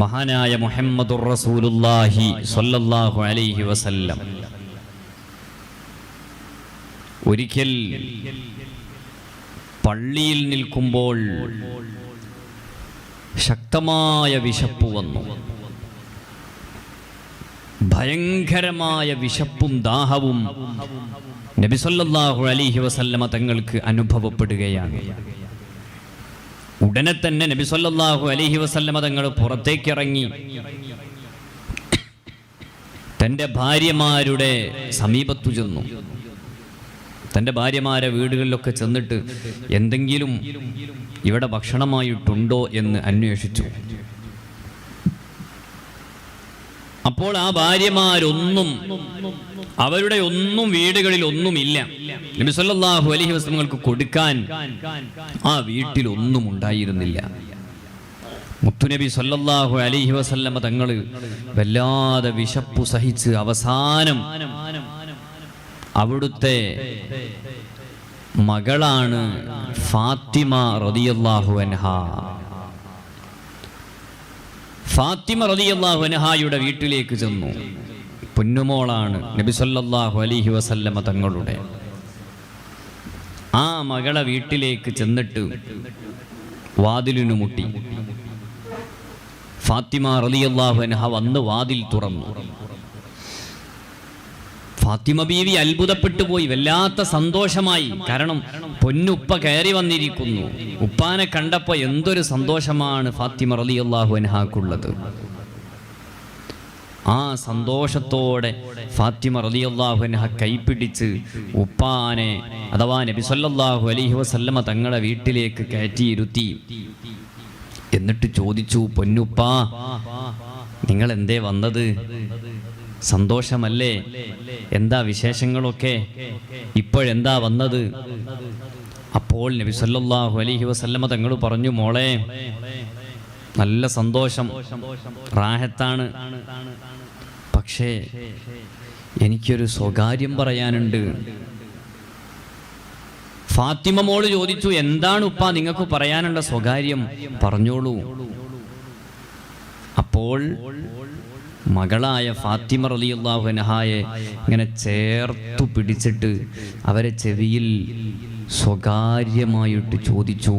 മഹാനായ മുഹമ്മദുർ റസൂലുള്ളാഹി സ്വല്ലല്ലാഹു അലൈഹി വസല്ലം ഒരിക്കൽ പള്ളിയിൽ നിൽക്കുമ്പോൾ ശക്തമായ വിശപ്പ് വന്നു. ഭയങ്കരമായ വിശപ്പും ദാഹവും നബി സല്ലല്ലാഹു അലൈഹി വസല്ലമ തങ്ങൾക്ക് അനുഭവപ്പെടുകയാണ്. ഉടനെ തന്നെ നബി സല്ലല്ലാഹു അലൈഹി വസല്ലമ തങ്ങൾ പുറത്തേക്കിറങ്ങി തൻ്റെ ഭാര്യമാരുടെ സമീപത്തു ചെന്നു. തൻ്റെ ഭാര്യമാരെ വീടുകളിലൊക്കെ ചെന്നിട്ട് എന്തെങ്കിലും ഇവിടെ ഭക്ഷണമായിട്ടുണ്ടോ എന്ന് അന്വേഷിച്ചു. അപ്പോൾ ആ ഭാര്യമാരൊന്നും അവരുടെ ഒന്നും വീടുകളിൽ ഒന്നുമില്ല. നബി സല്ലല്ലാഹു അലൈഹി വസല്ലമക്ക് കൊടുക്കാൻ ആ വീട്ടിൽ ഒന്നും ഉണ്ടായിരുന്നില്ല. മുത്തുനബി സല്ലല്ലാഹു അലൈഹി വസല്ലമ തങ്ങൾ വല്ലാതെ വിശപ്പു സഹിച്ച് അവസാനം അവിടുത്തെ മകളാണ് ഫാത്തിമ റളിയല്ലാഹു അൻഹാ, ഫാത്തിമ റളിയല്ലാഹു അൻഹായുടെ വീട്ടിലേക്ക് ചെന്നു. പൊന്നുമോളാണ് നബി സല്ലല്ലാഹു അലൈഹി വസല്ലമ തങ്ങളുടെ. ആ മകളെ വീട്ടിലേക്ക് ചെന്നിട്ട് വാതിലിനു മുട്ടി. ഫാത്തിമ റളിയല്ലാഹു അൻഹ വന്ന് വാതിൽ തുറന്നു. ഫാത്തിമ ബീവി അത്ഭുതപ്പെട്ടു പോയി, വല്ലാത്ത സന്തോഷമായി. കാരണം പൊന്നുപ്പ കയറി വന്നിരിക്കുന്നു. ഉപ്പാനെ കണ്ടപ്പോൾ എന്തൊരു സന്തോഷമാണ് ഫാത്തിമ റളിയല്ലാഹു അൻഹാക്കുള്ളത്. ആ സന്തോഷത്തോടെ ഫാത്തിമ റളിയല്ലാഹു അൻഹ കൈപിടിച്ച് ഉപ്പാനെ അഥവാ നബി സല്ലല്ലാഹു അലൈഹി വസല്ലമ തങ്ങളെ വീട്ടിലേക്ക് കയറ്റിയിരുത്തി. എന്നിട്ട് ചോദിച്ചു, പൊന്നുപ്പാ നിങ്ങൾ എന്തേ വന്നത്? സന്തോഷമല്ലേ? എന്താ വിശേഷങ്ങളൊക്കെ? ഇപ്പോഴെന്താ വന്നത്? അപ്പോൾ നബി സല്ലല്ലാഹു അലൈഹി വസല്ലമ തങ്ങൾ പറഞ്ഞു, മോളെ നല്ല സന്തോഷം, റാഹത്താണ്. പക്ഷേ എനിക്കൊരു സ്വകാര്യം പറയാനുണ്ട്. ഫാത്തിമ മോള് ചോദിച്ചു, എന്താണ് ഉപ്പ നിങ്ങൾക്ക് പറയാനുള്ള സ്വകാര്യം? പറഞ്ഞോളൂ. അപ്പോൾ മകളായ ഫാത്തിമ റളിയല്ലാഹു അൻഹായെ ഇങ്ങനെ ചേർത്തു പിടിച്ചിട്ട് അവരെ ചെവിയിൽ സ്വകാര്യമായിട്ട് ചോദിച്ചു,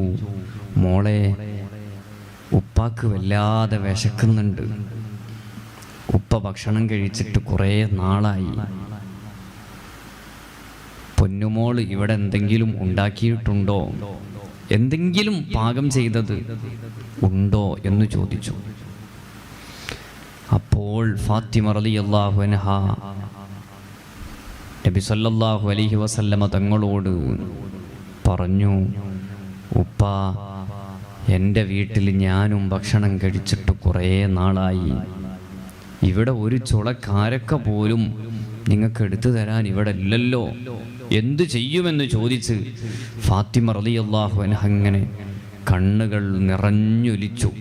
മോളെ ഉപ്പാക്ക് വല്ലാതെ വിശക്കുന്നുണ്ട്. ഉപ്പ ഭക്ഷണം കഴിച്ചിട്ട് കുറേ നാളായി. പൊന്നുമോള് ഇവിടെ എന്തെങ്കിലും ഉണ്ടാക്കിയിട്ടുണ്ടോ? എന്തെങ്കിലും പാകം ചെയ്തത് ഉണ്ടോ എന്ന് ചോദിച്ചു. അപ്പോൾ ഫാത്തിമ റളിയല്ലാഹു അൻഹ നബി സല്ലല്ലാഹു അലൈഹി വസല്ലമ തങ്ങളോട് പറഞ്ഞു, ഉപ്പ എൻ്റെ വീട്ടിൽ ഞാനും ഭക്ഷണം കഴിച്ചിട്ട് കുറേ നാളായി. ഇവിടെ ഒരു ചുള കാരക്ക പോലും നിങ്ങൾക്ക് എടുത്തു തരാൻ ഇവിടെ ഇല്ലല്ലോ, എന്തു ചെയ്യുമെന്ന് ചോദിച്ച് ഫാത്തിമ റളിയല്ലാഹു അൻഹ അങ്ങനെ കണ്ണുകൾ നിറഞ്ഞൊലിച്ചു.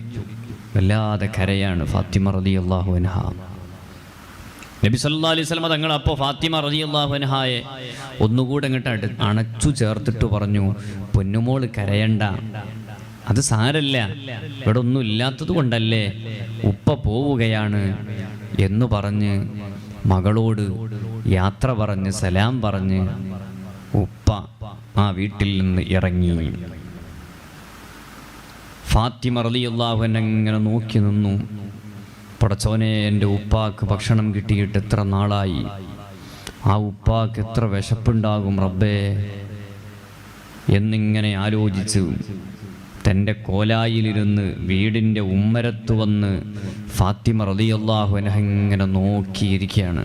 വല്ലാതെ കരയാണ് ഫാത്തിമ റളിയല്ലാഹു അൻഹ. നബി സല്ലല്ലാഹു അലൈഹി വസല്ലം തങ്ങൾ അപ്പോൾ ഫാത്തിമ റളിയല്ലാഹു അൻഹായെ ഒന്നുകൂടെ അങ്ങോട്ട് അണച്ചു ചേർത്തിട്ട് പറഞ്ഞു, പൊന്നുമോള് കരയണ്ട, അത് സാരല്ല, ഇവിടെ ഒന്നും ഇല്ലാത്തത് കൊണ്ടല്ലേ, ഉപ്പ പോവുകയാണ് എന്ന് പറഞ്ഞ് മകളോട് യാത്ര പറഞ്ഞ് സലാം പറഞ്ഞ് ഉപ്പ ആ വീട്ടിൽ നിന്ന് ഇറങ്ങി. ഫാത്തിമ റളിയല്ലാഹു അൻഹ ഇങ്ങനെ നോക്കി നിന്നു. പടച്ചോനെ, എൻ്റെ ഉപ്പാക്ക് ഭക്ഷണം കിട്ടിയിട്ട് എത്ര നാളായി, ആ ഉപ്പാക്ക് എത്ര വിശപ്പുണ്ടാകും റബ്ബേ എന്നിങ്ങനെ ആലോചിച്ച് തൻ്റെ കോലായിലിരുന്ന് വീടിൻ്റെ ഉമ്മരത്ത് വന്ന് ഫാത്തിമ റളിയല്ലാഹു അൻഹ ഇങ്ങനെ നോക്കിയിരിക്കുകയാണ്.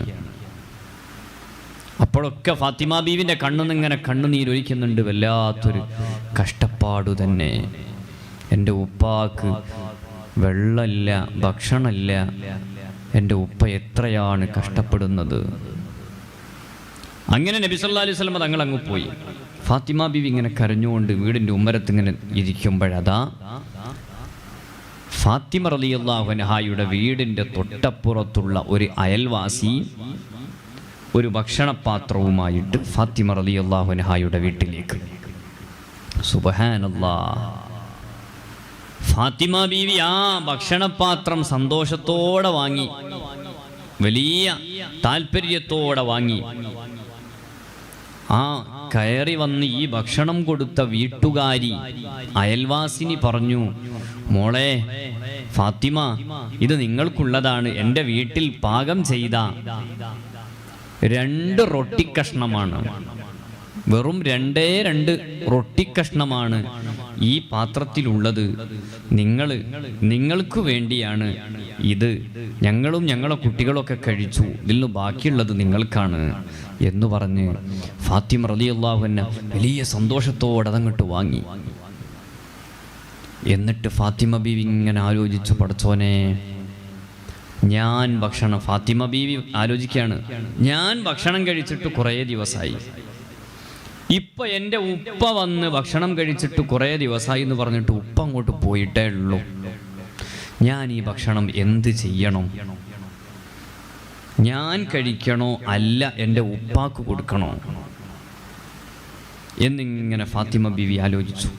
അപ്പോഴൊക്കെ ഫാത്തിമ ബീവിൻ്റെ കണ്ണുനിങ്ങനെ കണ്ണുനീരൊലിക്കുന്നുണ്ട്. വല്ലാത്തൊരു കഷ്ടപ്പാടു തന്നെ. എൻ്റെ ഉപ്പാക്ക് വെള്ളമില്ല, ഭക്ഷണമില്ല, എൻ്റെ ഉപ്പ എത്രയാണ് കഷ്ടപ്പെടുന്നത്. അങ്ങനെ നബി സല്ലല്ലാഹു അലൈഹി വസല്ലം തങ്ങൾ അങ്ങ് പോയി. ഫാത്തിമ ബീവി ഇങ്ങനെ കരഞ്ഞുകൊണ്ട് വീടിൻ്റെ ഉമ്മരത്ത് ഇങ്ങനെ ഇരിക്കുമ്പോഴതാ ഫാത്തിമ റളിയല്ലാഹു അൻഹായുടെ വീടിൻ്റെ തൊട്ടപ്പുറത്തുള്ള ഒരു അയൽവാസി ഒരു ഭക്ഷണപാത്രവുമായിട്ട് ഫാത്തിമ റളിയല്ലാഹു അൻഹായുടെ വീട്ടിലേക്ക്. സുബ്ഹാനല്ലാഹ്. ഫാത്തിമ ബീവി ആ ഭക്ഷണപാത്രം സന്തോഷത്തോടെ വാങ്ങി, വലിയ താല്പര്യത്തോടെ വാങ്ങി. ആ കയറി വന്ന് ഈ ഭക്ഷണം കൊടുത്ത വീട്ടുകാരി അയൽവാസിനി പറഞ്ഞു, മോളെ ഫാത്തിമ, ഇത് നിങ്ങൾക്കുള്ളതാണ്. എൻ്റെ വീട്ടിൽ പാകം ചെയ്ത 2 റൊട്ടിക്കഷ്ണമാണ്, വെറും 2 റൊട്ടിക്കഷ്ണമാണ് ഈ പാത്രത്തിലുള്ളത്. നിങ്ങൾക്ക് വേണ്ടിയാണ് ഇത്. ഞങ്ങളും ഞങ്ങളെ കുട്ടികളൊക്കെ കഴിച്ചു, ഇതിൽ നിന്ന് ബാക്കിയുള്ളത് നിങ്ങൾക്കാണ് എന്ന് പറഞ്ഞ് ഫാത്തിമ റളിയല്ലാഹു അൻഹ വലിയ സന്തോഷത്തോടെ അതങ്ങോട്ട് വാങ്ങി. എന്നിട്ട് ഫാത്തിമ ബീവി ഇങ്ങനെ ആലോചിച്ചു, പടച്ചോനെ, ഫാത്തിമ ബീവി ആലോചിക്കുകയാണ്, ഞാൻ ഭക്ഷണം കഴിച്ചിട്ട് കുറേ ദിവസമായി, ഇപ്പൊ എൻ്റെ ഉപ്പ വന്ന് ഭക്ഷണം കഴിച്ചിട്ട് കുറേ ദിവസമായി എന്ന് പറഞ്ഞിട്ട് ഉപ്പ അങ്ങോട്ട് പോയിട്ടേ ഉള്ളൂ. ഞാൻ ഈ ഭക്ഷണം എന്ത് ചെയ്യണം? ഞാൻ കഴിക്കണോ അല്ല എൻ്റെ ഉപ്പാക്ക് കൊടുക്കണോ എന്നിങ്ങനെ ഫാത്തിമ ബീവി ആലോചിച്ചു.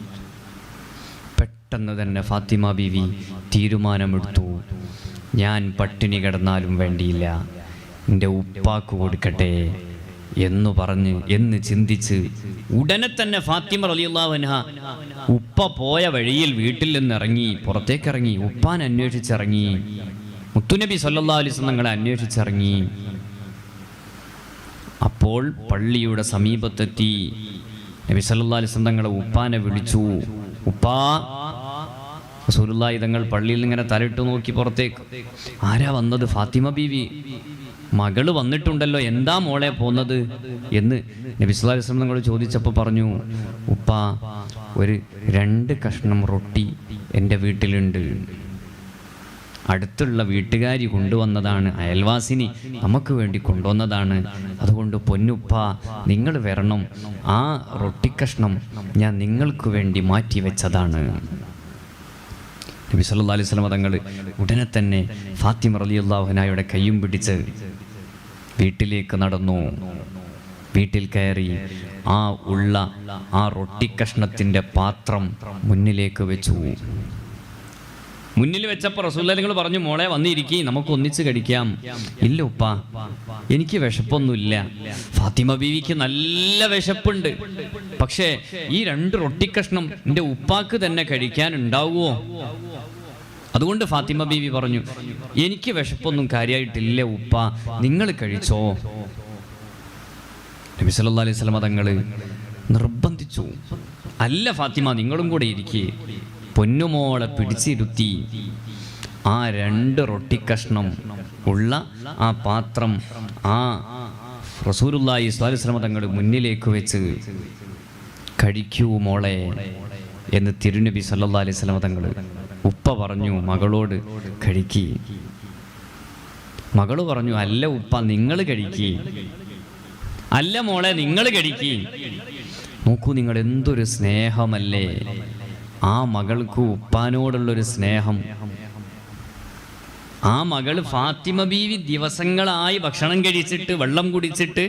പെട്ടെന്ന് തന്നെ ഫാത്തിമ ബീവി തീരുമാനമെടുത്തു, ഞാൻ പട്ടിണി കിടന്നാലും വേണ്ടിയില്ല, എൻ്റെ ഉപ്പാക്ക് കൊടുക്കട്ടെ എന്ന് ചിന്തിച്ച് ഉടനെ തന്നെ ഫാത്തിമ റളിയല്ലാഹു അൻഹ ഉപ്പ പോയ വഴിയിൽ വീട്ടിൽ നിന്ന് ഇറങ്ങി, പുറത്തേക്കിറങ്ങി, ഉപ്പാൻ അന്വേഷിച്ചിറങ്ങി, മുത്തുനബി സല്ലല്ലാഹു അലൈഹി വസല്ലം തങ്ങളെ അന്വേഷിച്ചിറങ്ങി. അപ്പോൾ പള്ളിയുടെ സമീപത്തെത്തി നബി സല്ലല്ലാഹു അലൈഹി വസല്ലം തങ്ങളെ ഉപ്പാനെ വിളിച്ചു. ഉപ്പാ, റസൂലുള്ളാഹി തങ്ങൾ പള്ളിയിൽ ഇങ്ങനെ തലയിട്ട് നോക്കി പുറത്തേക്ക്. ആരാ വന്നത്? ഫാത്തിമ ബീവി, മകള് വന്നിട്ടുണ്ടല്ലോ, എന്താ മോളെ പോന്നത് എന്ന് നബി സല്ലല്ലാഹു അലൈഹി വസല്ലം തങ്ങൾ ചോദിച്ചപ്പോൾ പറഞ്ഞു, ഉപ്പാ, ഒരു 2 കഷ്ണം റൊട്ടി എൻ്റെ വീട്ടിലുണ്ട്, അടുത്തുള്ള വീട്ടുകാരി കൊണ്ടുവന്നതാണ്, അയൽവാസിനി നമുക്ക് വേണ്ടി കൊണ്ടുവന്നതാണ്, അതുകൊണ്ട് പൊന്നുപ്പ നിങ്ങൾ വരണം, ആ റൊട്ടിക്കഷ്ണം ഞാൻ നിങ്ങൾക്ക് വേണ്ടി മാറ്റി വെച്ചതാണ്. നബി സല്ലല്ലാഹു അലൈഹി വസല്ലം തങ്ങൾ ഉടനെ തന്നെ ഫാത്തിമ റളിയല്ലാഹു അൻഹയുടെ കയ്യും പിടിച്ച് വീട്ടിലേക്ക് നടന്നു. വീട്ടിൽ കയറി ആ റൊട്ടിക്കഷ്ണത്തിൻ്റെ പാത്രം മുന്നിലേക്ക് വെച്ചു. മുന്നിൽ വെച്ചപ്പോൾ റസൂലുള്ളാഹി നിങ്ങൾ പറഞ്ഞു, മോളെ വന്നിരിക്കി, നമുക്ക് ഒന്നിച്ച് കഴിക്കാം. ഇല്ല ഉപ്പ, എനിക്ക് വിശപ്പൊന്നുമില്ല. ഫാത്തിമ ബീവിക്ക് നല്ല വിശപ്പുണ്ട്, പക്ഷേ ഈ 2 റൊട്ടിക്കഷ്ണം എൻ്റെ ഉപ്പാക്ക് തന്നെ കഴിക്കാൻ ഉണ്ടാവുമോ? അതുകൊണ്ട് ഫാത്തിമ ബീവി പറഞ്ഞു, എനിക്ക് വിശപ്പൊന്നും കാര്യമായിട്ടില്ല ഉപ്പ, നിങ്ങൾ കഴിച്ചോ. നബി സല്ലല്ലാഹു അലൈഹി വസല്ലം തങ്ങൾ നിർബന്ധിച്ചു, അല്ല ഫാത്തിമ, നിങ്ങളും കൂടെ ഇരിക്കേ. പൊന്നുമോളെ പിടിച്ചിരുത്തി ആ 2 റൊട്ടിക്കഷ്ണം ഉള്ള ആ പാത്രം റസൂലുള്ളാഹി സ്വല്ലല്ലാഹു അലൈഹി വസല്ലം തങ്ങൾ മുന്നിലേക്ക് വെച്ച്, കഴിക്കൂ മോളെ എന്ന് തിരുനബി സല്ലല്ലാഹു അലൈഹി വസല്ലം തങ്ങൾ ഉപ്പ പറഞ്ഞു മകളോട്, കഴിക്കി. മകള് പറഞ്ഞു, അല്ല ഉപ്പ, നിങ്ങൾ കഴിക്കി. അല്ല മോളെ, നിങ്ങൾ കഴിക്കി. നോക്കൂ, നിങ്ങൾ എന്തൊരു സ്നേഹമല്ലേ ആ മകൾക്ക് ഉപ്പാനോടുള്ളൊരു സ്നേഹം. ആ മകൾ ഫാത്തിമ ബീവി ദിവസങ്ങളായി ഭക്ഷണം കഴിച്ചിട്ട്, വെള്ളം കുടിച്ചിട്ട്,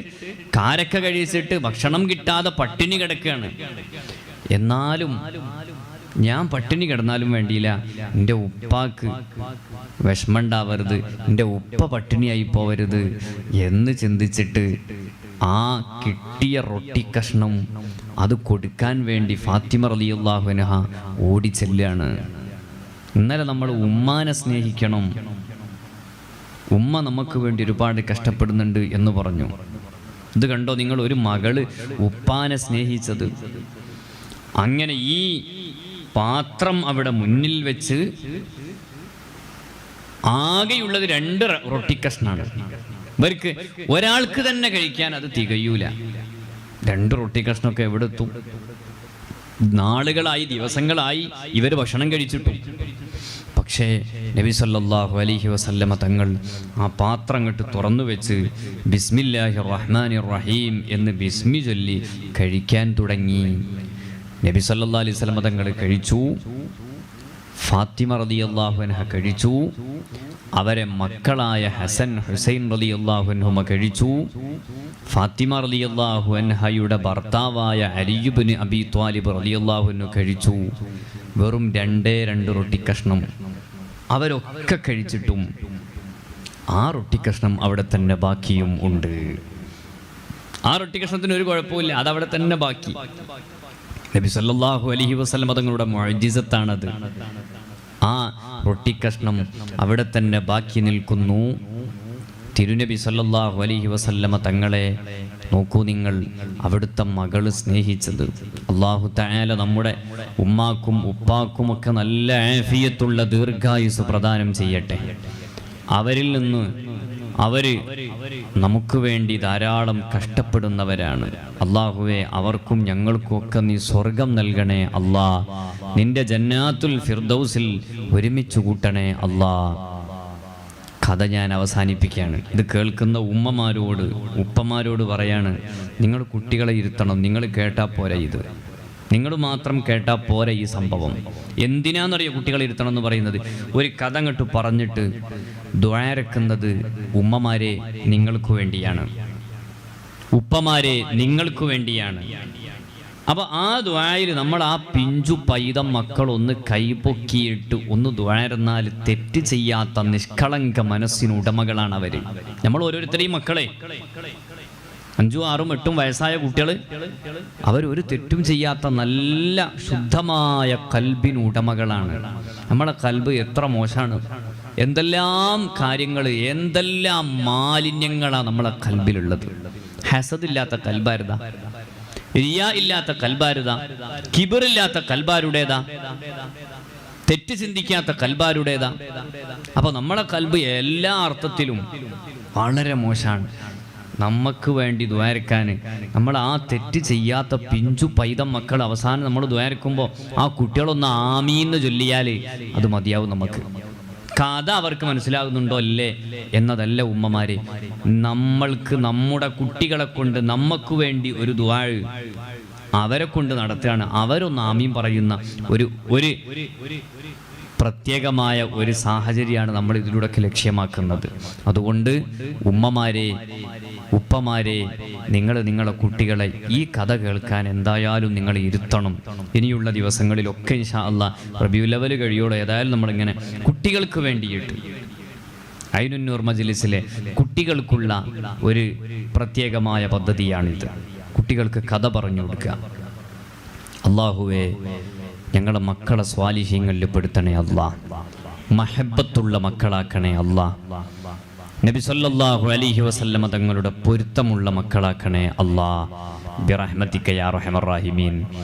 കാരക്ക കഴിച്ചിട്ട്, ഭക്ഷണം കിട്ടാതെ പട്ടിണി കിടക്കുകയാണ്. എന്നാലും ഞാൻ പട്ടിണി കിടന്നാലും വേണ്ടിയില്ല, എൻ്റെ ഉപ്പാക്ക് വിഷമമുണ്ടാവരുത്, എൻ്റെ ഉപ്പ പട്ടിണിയായി പോവരുത് എന്ന് ചിന്തിച്ചിട്ട് ആ കിട്ടിയ റൊട്ടിക്കഷ്ണം അത് കൊടുക്കാൻ വേണ്ടി ഫാത്തിമ റളിയല്ലാഹു അൻഹ ഓടിച്ചെല്ലാണ്. ഇന്നലെ നമ്മൾ ഉമ്മാനെ സ്നേഹിക്കണം, ഉമ്മ നമുക്ക് വേണ്ടി ഒരുപാട് കഷ്ടപ്പെടുന്നുണ്ട് എന്ന് പറഞ്ഞു. ഇത് കണ്ടോ നിങ്ങൾ, ഒരു മകള് ഉപ്പാനെ സ്നേഹിച്ചത്. അങ്ങനെ ഈ പാത്രം അവിടെ മുന്നിൽ വെച്ച് ആകെയുള്ളത് 2 റൊട്ടിക്കഷ്ണാണ്. ഇവർക്ക് ഒരാൾക്ക് തന്നെ കഴിക്കാൻ അത് തികയൂല. 2 റൊട്ടിക്കഷ്ണമൊക്കെ എവിടെ എത്തും? നാളുകളായി, ദിവസങ്ങളായി ഇവർ ഭക്ഷണം കഴിച്ചിട്ടു. പക്ഷേ നബി സല്ലല്ലാഹു അലൈഹി വസല്ലമ തങ്ങൾ ആ പാത്രം അങ്ങോട്ട് തുറന്നു വെച്ച് ബിസ്മില്ലാഹിർ റഹ്മാനിർ റഹീം എന്ന് ബിസ്മി ചൊല്ലി കഴിക്കാൻ തുടങ്ങി. നബി സല്ലല്ലാഹു അലൈഹി വസല്ലമ തങ്ങൾ കഴിച്ചു, ഫാത്തിമ റളിയല്ലാഹു അൻഹ കഴിച്ചു, അവരെ മക്കളായ ഹസൻ ഹുസൈൻ റളിയല്ലാഹു അൻഹുമ കഴിച്ചു, ഫാത്തിമ റളിയല്ലാഹു അൻഹയുടെ ഭർത്താവായ അലി ഇബ്നു അബീ ത്വാലിബ് റളിയല്ലാഹു അൻഹു കഴിച്ചു. വെറും 2 റൊട്ടി കഷ്ണം അവരൊക്കെ കഴിച്ചിട്ടും ആ റൊട്ടി കഷ്ണം അവിടെ തന്നെ ബാക്കിയും ഉണ്ട്. ആ റൊട്ടി കഷ്ണത്തിന് ഒരു കുഴപ്പമില്ല, അതവിടെ തന്നെ ബാക്കി. നബി സല്ലല്ലാഹു അലൈഹി വസല്ലം തങ്ങളുടെ മുഅ്ജിസത്താണത്. ആ റൊട്ടി കഷ്ണം അവിടെ തന്നെ ബാക്കി നിൽക്കുന്നു. തിരുനബി സല്ലല്ലാഹു അലൈഹി വസല്ലമ തങ്ങളെ നോക്കൂ നിങ്ങൾ, അവിടുത്തെ മകള് സ്നേഹിച്ചത്. അല്ലാഹു തആല നമ്മുടെ ഉമ്മാക്കും ഉപ്പാക്കും ഒക്കെ നല്ല ആഫിയത്തുള്ള ദീർഘായുസ് പ്രദാനം ചെയ്യട്ടെ. അവരിൽ നിന്ന് അവര് നമുക്ക് വേണ്ടി ധാരാളം കഷ്ടപ്പെടുന്നവരാണ്. അല്ലാഹുവേ, അവർക്കും ഞങ്ങൾക്കും ഒക്കെ നീ സ്വർഗം നൽകണേ അല്ലാ. നിന്റെ ജന്നാത്തുൽ ഫിർദൗസിൽ ഒരുമിച്ച് കൂട്ടണേ അല്ലാ. കഥ ഞാൻ അവസാനിപ്പിക്കുകയാണ്. ഇത് കേൾക്കുന്ന ഉമ്മമാരോട് ഉപ്പമാരോട് പറയാണ്, നിങ്ങൾ കുട്ടികളെ ഇരുത്തണം. നിങ്ങൾ കേട്ടാൽ പോരാ, ഇത് നിങ്ങൾ മാത്രം കേട്ടാൽ പോരാ. ഈ സംഭവം എന്തിനാണെന്നറിയോ കുട്ടികളെ ഇരുത്തണം എന്ന് പറയുന്നത്? ഒരു കഥ അങ്ങോട്ട് പറഞ്ഞിട്ട് ദുആരക്കുന്നത് ഉമ്മമാരെ നിങ്ങൾക്ക് വേണ്ടിയാണ്, ഉപ്പമാരെ നിങ്ങൾക്ക് വേണ്ടിയാണ്. അപ്പൊ ആ ദുആയിൽ നമ്മൾ ആ പിഞ്ചു പൈതം മക്കളൊന്ന് കൈപൊക്കിയിട്ട് ഒന്ന് ദുആയിരുന്നാൽ തെറ്റ് ചെയ്യാത്ത നിഷ്കളങ്ക മനസ്സിനുടമകളാണ് അവര്. നമ്മൾ ഓരോരുത്തരെയും മക്കളെ 5, 6, 8 വയസ്സായ കുട്ടികൾ അവരൊരു തെറ്റും ചെയ്യാത്ത നല്ല ശുദ്ധമായ കൽബിനുടമകളാണ്. നമ്മളെ കൽബ് എത്ര മോശമാണ്! എന്തെല്ലാം കാര്യങ്ങൾ, എന്തെല്ലാം മാലിന്യങ്ങളാണ് നമ്മളെ കൽബിലുള്ളത്. ഹസദില്ലാത്ത കൽബാരുതാ, റിയാ ഇല്ലാത്ത കൽബാരുതാ, കിബറില്ലാത്ത കൽബാരുടേതാ, തെറ്റ് ചിന്തിക്കാത്ത കൽബാരുടേതാ. അപ്പൊ നമ്മളെ കൽബ് എല്ലാ അർത്ഥത്തിലും വളരെ മോശമാണ്. നമുക്ക് വേണ്ടി ദ്വാരക്കാൻ നമ്മൾ ആ തെറ്റ് ചെയ്യാത്ത പിഞ്ചു പൈതം മക്കൾ അവസാനം നമ്മൾ ദ്വാരക്കുമ്പോൾ ആ കുട്ടികളൊന്ന് ആമീന്ന് ചൊല്ലിയാൽ അത് മതിയാവും. നമുക്ക് കഥ അവർക്ക് മനസ്സിലാകുന്നുണ്ടോ അല്ലേ എന്നതല്ല ഉമ്മമാരെ, നമ്മൾക്ക് നമ്മുടെ കുട്ടികളെ കൊണ്ട് നമുക്ക് വേണ്ടി ഒരു ദുആ അവരെ കൊണ്ട് നടത്തുകയാണ്. അവരൊന്ന് ആമീൻ പറയുന്ന ഒരു പ്രത്യേകമായ ഒരു സാഹചര്യമാണ് നമ്മൾ ഇതിലൂടെയൊക്കെ ലക്ഷ്യമാക്കുന്നത്. അതുകൊണ്ട് ഉമ്മമാരെ, ഉപ്പമാരെ, നിങ്ങളെ കുട്ടികളെ ഈ കഥ കേൾക്കാൻ എന്തായാലും നിങ്ങൾ ഇരുത്തണം. ഇനിയുള്ള ദിവസങ്ങളിലൊക്കെ ഇൻഷാ അല്ലാഹ് റബീഉൽ അവ്വൽ കഴിയോടെ ഏതായാലും നമ്മളിങ്ങനെ കുട്ടികൾക്ക് വേണ്ടിയിട്ട് ഐനുന്നൂർ മജ്ലിസിലെ കുട്ടികൾക്കുള്ള ഒരു പ്രത്യേകമായ പദ്ധതിയാണിത്. കുട്ടികൾക്ക് കഥ പറഞ്ഞു കൊടുക്കുക. അല്ലാഹുവേ, ഞങ്ങളെ മക്കളെ സ്വാലിഹീങ്ങളിൽ പെടുത്തണേ അല്ലാ. മഹബത്തുള്ള മക്കളാക്കണേ അല്ലാ. നബി സല്ലല്ലാഹു അലൈഹി വസല്ലമ തങ്ങളുടെ പൊരുത്തമുള്ള മക്കളാക്കണേ അല്ലാ. ബിറഹ്മതിക യാ അർഹമർ റഹീമീൻ.